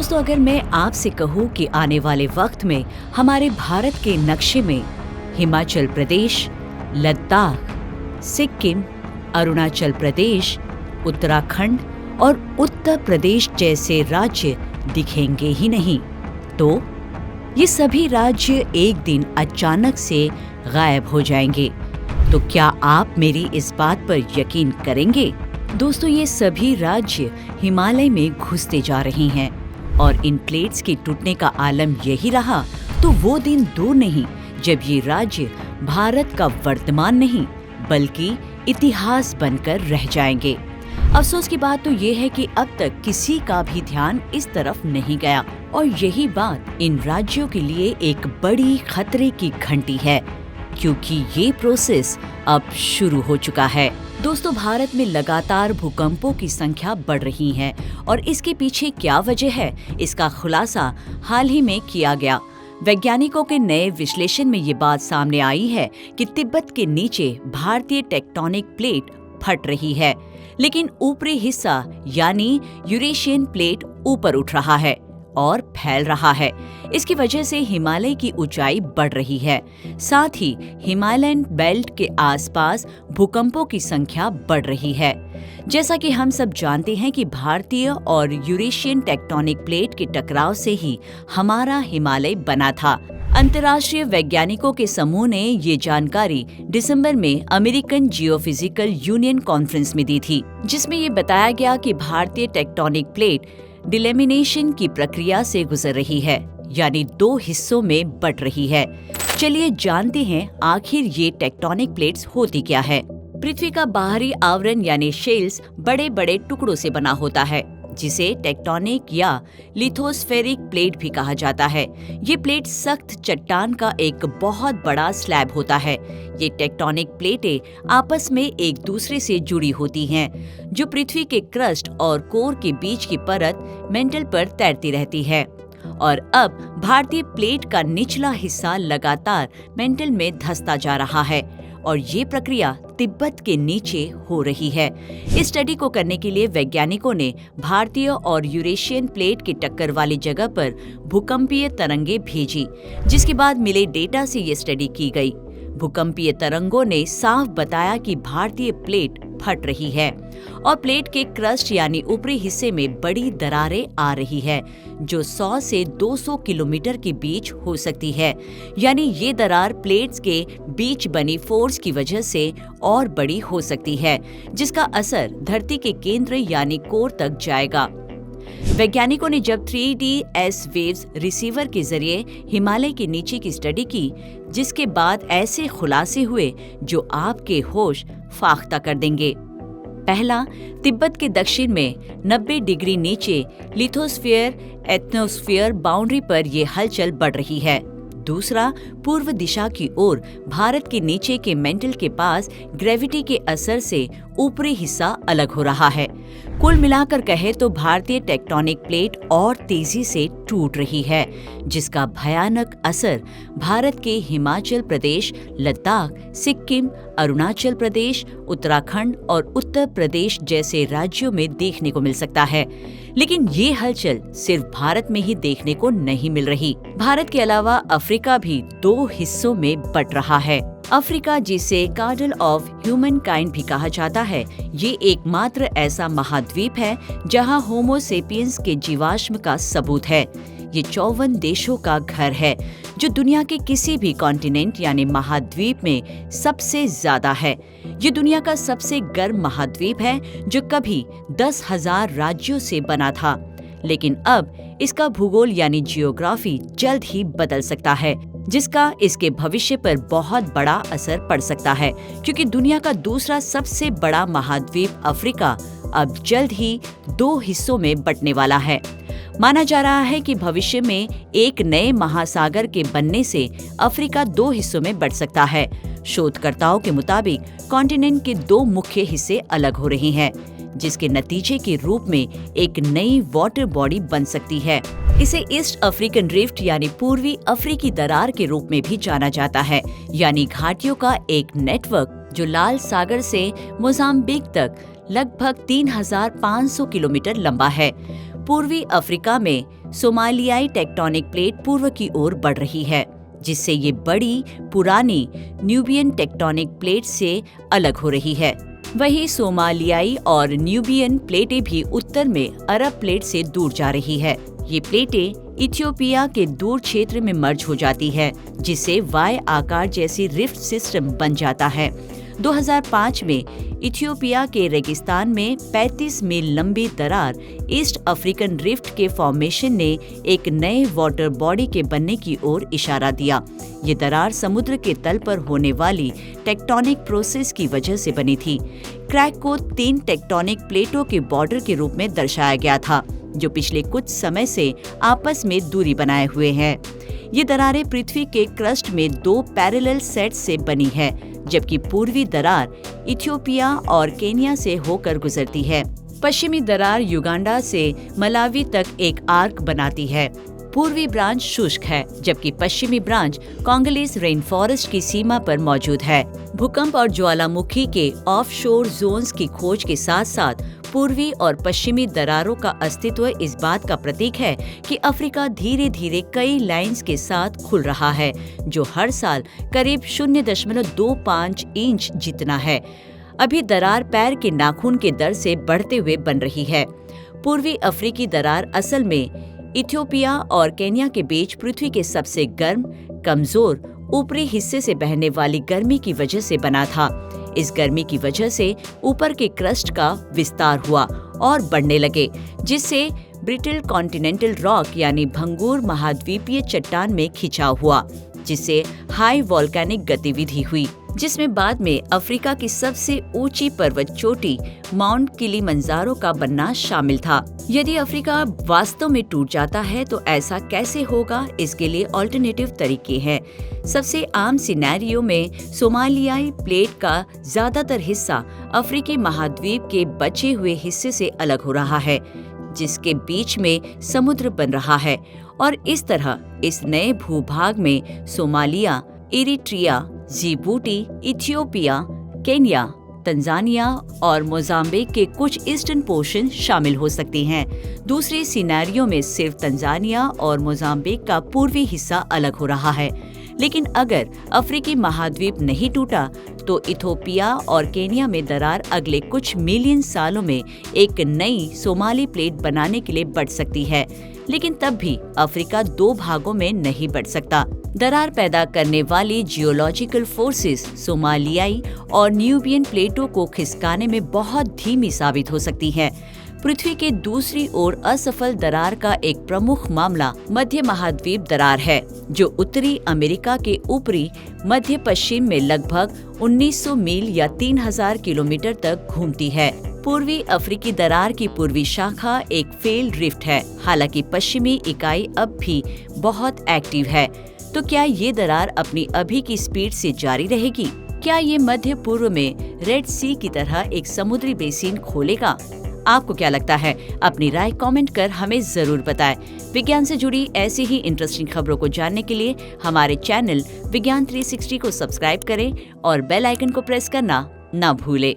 दोस्तों, अगर मैं आपसे कहूँ कि आने वाले वक्त में हमारे भारत के नक्शे में हिमाचल प्रदेश, लद्दाख, सिक्किम, अरुणाचल प्रदेश, उत्तराखंड और उत्तर प्रदेश जैसे राज्य दिखेंगे ही नहीं, तो ये सभी राज्य एक दिन अचानक से गायब हो जाएंगे। तो क्या आप मेरी इस बात पर यकीन करेंगे? दोस्तों, ये सभी राज्य हिमालय में घुसते जा रहे हैं और इन प्लेट्स के टूटने का आलम यही रहा तो वो दिन दूर नहीं जब ये राज्य भारत का वर्तमान नहीं बल्कि इतिहास बनकर रह जाएंगे। अफसोस की बात तो ये है कि अब तक किसी का भी ध्यान इस तरफ नहीं गया और यही बात इन राज्यों के लिए एक बड़ी खतरे की घंटी है, क्योंकि ये प्रोसेस अब शुरू हो चुका है। दोस्तों, भारत में लगातार भूकंपों की संख्या बढ़ रही है और इसके पीछे क्या वजह है, इसका खुलासा हाल ही में किया गया। वैज्ञानिकों के नए विश्लेषण में ये बात सामने आई है कि तिब्बत के नीचे भारतीय टेक्टोनिक प्लेट फट रही है, लेकिन ऊपरी हिस्सा यानी यूरेशियन प्लेट ऊपर उठ रहा है और फैल रहा है। इसकी वजह से हिमालय की ऊंचाई बढ़ रही है। साथ ही हिमालयन बेल्ट के आसपास भूकंपों की संख्या बढ़ रही है। जैसा कि हम सब जानते हैं कि भारतीय और यूरेशियन टेक्टोनिक प्लेट के टकराव से ही हमारा हिमालय बना था। अंतर्राष्ट्रीय वैज्ञानिकों के समूह ने ये जानकारी दिसंबर में अमेरिकन जियोफिजिकल यूनियन कॉन्फ्रेंस में दी थी, जिसमें ये बताया गया कि भारतीय टेक्टोनिक प्लेट डिलेमिनेशन की प्रक्रिया से गुजर रही है, यानी दो हिस्सों में बंट रही है। चलिए जानते हैं आखिर ये टेक्टोनिक प्लेट्स होती क्या है। पृथ्वी का बाहरी आवरण यानी शेल्स बड़े बड़े टुकड़ों से बना होता है, जिसे टेक्टोनिक या लिथोस्फेरिक प्लेट भी कहा जाता है। ये प्लेट सख्त चट्टान का एक बहुत बड़ा स्लैब होता है। ये टेक्टोनिक प्लेटें आपस में एक दूसरे से जुड़ी होती हैं, जो पृथ्वी के क्रस्ट और कोर के बीच की परत मेंटल पर तैरती रहती है। और अब भारतीय प्लेट का निचला हिस्सा लगातार मेंटल में धंसता जा रहा है और ये प्रक्रिया तिब्बत के नीचे हो रही है। इस स्टडी को करने के लिए वैज्ञानिकों ने भारतीय और यूरेशियन प्लेट की टक्कर वाली जगह पर भूकंपीय तरंगे भेजी, जिसके बाद मिले डेटा से ये स्टडी की गई। भूकंपीय तरंगों ने साफ बताया कि भारतीय प्लेट फट रही है और प्लेट के क्रस्ट यानी ऊपरी हिस्से में बड़ी दरारें आ रही है, जो 100 से 200 किलोमीटर के बीच हो सकती है। यानी ये दरार प्लेट्स के बीच बनी फोर्स की वजह से और बड़ी हो सकती है, जिसका असर धरती के केंद्र यानी कोर तक जाएगा। वैज्ञानिकों ने जब 3DS वेव्स रिसीवर के जरिए हिमालय के नीचे की स्टडी की, जिसके बाद ऐसे खुलासे हुए जो आपके होश फाख्ता कर देंगे। पहला, तिब्बत के दक्षिण में 90 डिग्री नीचे लिथोस्फीयर एटमॉस्फेयर बाउंड्री पर ये हलचल बढ़ रही है। दूसरा, पूर्व दिशा की ओर भारत के नीचे के मेंटल के पास ग्रेविटी के असर से ऊपरी हिस्सा अलग हो रहा है। कुल मिलाकर कहे तो भारतीय टेक्टोनिक प्लेट और तेजी से टूट रही है, जिसका भयानक असर भारत के हिमाचल प्रदेश, लद्दाख, सिक्किम, अरुणाचल प्रदेश, उत्तराखंड और उत्तर प्रदेश जैसे राज्यों में देखने को मिल सकता है। लेकिन ये हलचल सिर्फ भारत में ही देखने को नहीं मिल रही। भारत के अलावा अफ्रीका भी दो हिस्सों में बंट रहा है। अफ्रीका, जिसे कार्डल ऑफ ह्यूमन काइंड भी कहा जाता है, ये एकमात्र ऐसा महाद्वीप है जहां होमो सेपियंस के जीवाश्म का सबूत है। ये 54 देशों का घर है, जो दुनिया के किसी भी कॉन्टिनेंट यानी महाद्वीप में सबसे ज्यादा है। ये दुनिया का सबसे गर्म महाद्वीप है, जो कभी 10,000 राज्यों से बना था, लेकिन अब इसका भूगोल यानी जियोग्राफी जल्द ही बदल सकता है, जिसका इसके भविष्य पर बहुत बड़ा असर पड़ सकता है, क्योंकि दुनिया का दूसरा सबसे बड़ा महाद्वीप अफ्रीका अब जल्द ही दो हिस्सों में बंटने वाला है। माना जा रहा है कि भविष्य में एक नए महासागर के बनने से अफ्रीका दो हिस्सों में बंट सकता है। शोधकर्ताओं के मुताबिक कॉन्टिनेंट के दो मुख्य हिस्से अलग हो रहे हैं, जिसके नतीजे के रूप में एक नई वाटर बॉडी बन सकती है। इसे ईस्ट अफ्रीकन रिफ्ट यानी पूर्वी अफ्रीकी दरार के रूप में भी जाना जाता है, यानी घाटियों का एक नेटवर्क जो लाल सागर से मोजाम्बिक तक लगभग 3,500 किलोमीटर लंबा है। पूर्वी अफ्रीका में सोमालियाई टेक्टोनिक प्लेट पूर्व की ओर बढ़ रही है, जिससे ये बड़ी पुरानी न्यूबियन टेक्टोनिक प्लेट से अलग हो रही है। वहीं सोमालियाई और न्यूबियन प्लेटें भी उत्तर में अरब प्लेट से दूर जा रही है। ये प्लेटें इथियोपिया के दूर क्षेत्र में मर्ज हो जाती है, जिससे वाई आकार जैसी रिफ्ट सिस्टम बन जाता है। 2005 में इथियोपिया के रेगिस्तान में 35 मील लंबी दरार ईस्ट अफ्रीकन रिफ्ट के फॉर्मेशन ने एक नए वाटर बॉडी के बनने की ओर इशारा दिया। ये दरार समुद्र के तल पर होने वाली टेक्टोनिक प्रोसेस की वजह से बनी थी। क्रैक को 3 टेक्टोनिक प्लेटों के बॉर्डर के रूप में दर्शाया गया था, जो पिछले कुछ समय से आपस में दूरी बनाए हुए हैं। ये दरारें पृथ्वी के क्रस्ट में 2 पैरेलल सेट से बनी है, जबकि पूर्वी दरार इथियोपिया और केन्या से होकर गुजरती है। पश्चिमी दरार युगांडा से मलावी तक एक आर्क बनाती है। पूर्वी ब्रांच शुष्क है, जबकि पश्चिमी ब्रांच कांगोलीज रेन फॉरेस्ट की सीमा पर मौजूद है। भूकंप और ज्वालामुखी के ऑफशोर जोन्स की खोज के साथ साथ पूर्वी और पश्चिमी दरारों का अस्तित्व इस बात का प्रतीक है कि अफ्रीका धीरे धीरे कई लाइंस के साथ खुल रहा है, जो हर साल करीब 0.25 इंच जितना है। अभी दरार पैर के नाखून के दर से बढ़ते हुए बन रही है। पूर्वी अफ्रीकी दरार असल में इथियोपिया और केन्या के बीच पृथ्वी के सबसे गर्म, कमजोर ऊपरी हिस्से से बहने वाली गर्मी की वजह से बना था। इस गर्मी की वजह से ऊपर के क्रस्ट का विस्तार हुआ और बढ़ने लगे, जिससे ब्रिटल कॉन्टिनेंटल रॉक यानी भंगूर महाद्वीपीय चट्टान में खिंचाव हुआ, जिससे हाई वोल्केनिक गतिविधि हुई, जिसमें बाद में अफ्रीका की सबसे ऊंची पर्वत चोटी माउंट किलिमंजारो का बनना शामिल था। यदि अफ्रीका वास्तव में टूट जाता है तो ऐसा कैसे होगा, इसके लिए ऑल्टरनेटिव तरीके हैं। सबसे आम सिनेरियो में सोमालियाई प्लेट का ज्यादातर हिस्सा अफ्रीकी महाद्वीप के बचे हुए हिस्से से अलग हो रहा है, जिसके बीच में समुद्र बन रहा है, और इस तरह इस नए भूभाग में Somalia, Eritrea, Djibouti, Ethiopia, Kenya, Tanzania और मोजाम्बिक के कुछ ईस्टर्न पोर्शन शामिल हो सकती हैं। दूसरे सिनेरियो में सिर्फ तंजानिया और मोजाम्बिक का पूर्वी हिस्सा अलग हो रहा है। लेकिन अगर अफ्रीकी महाद्वीप नहीं टूटा तो इथियोपिया और केन्या में दरार अगले कुछ मिलियन सालों में एक नई सोमाली प्लेट बनाने के लिए बढ़ सकती है, लेकिन तब भी अफ्रीका 2 भागों में नहीं बढ़ सकता। दरार पैदा करने वाली जियोलॉजिकल फोर्सेस सोमालियाई और न्यूबियन प्लेटों को खिसकाने में बहुत धीमी साबित हो सकती हैं। पृथ्वी के दूसरी ओर असफल दरार का एक प्रमुख मामला मध्य महाद्वीप दरार है, जो उत्तरी अमेरिका के ऊपरी मध्य पश्चिम में लगभग 1900 मील या 3000 किलोमीटर तक घूमती है। पूर्वी अफ्रीकी दरार की पूर्वी शाखा एक फेल रिफ्ट है, हालांकि पश्चिमी इकाई अब भी बहुत एक्टिव है। तो क्या ये दरार अपनी अभी की स्पीड से जारी रहेगी? क्या ये मध्य पूर्व में रेड सी की तरह एक समुद्री बेसिन खोलेगा? आपको क्या लगता है? अपनी राय कमेंट कर हमें जरूर बताएं। विज्ञान से जुड़ी ऐसी ही इंटरेस्टिंग खबरों को जानने के लिए हमारे चैनल विज्ञान 360 को सब्सक्राइब करें और बेल आइकन को प्रेस करना ना भूलें।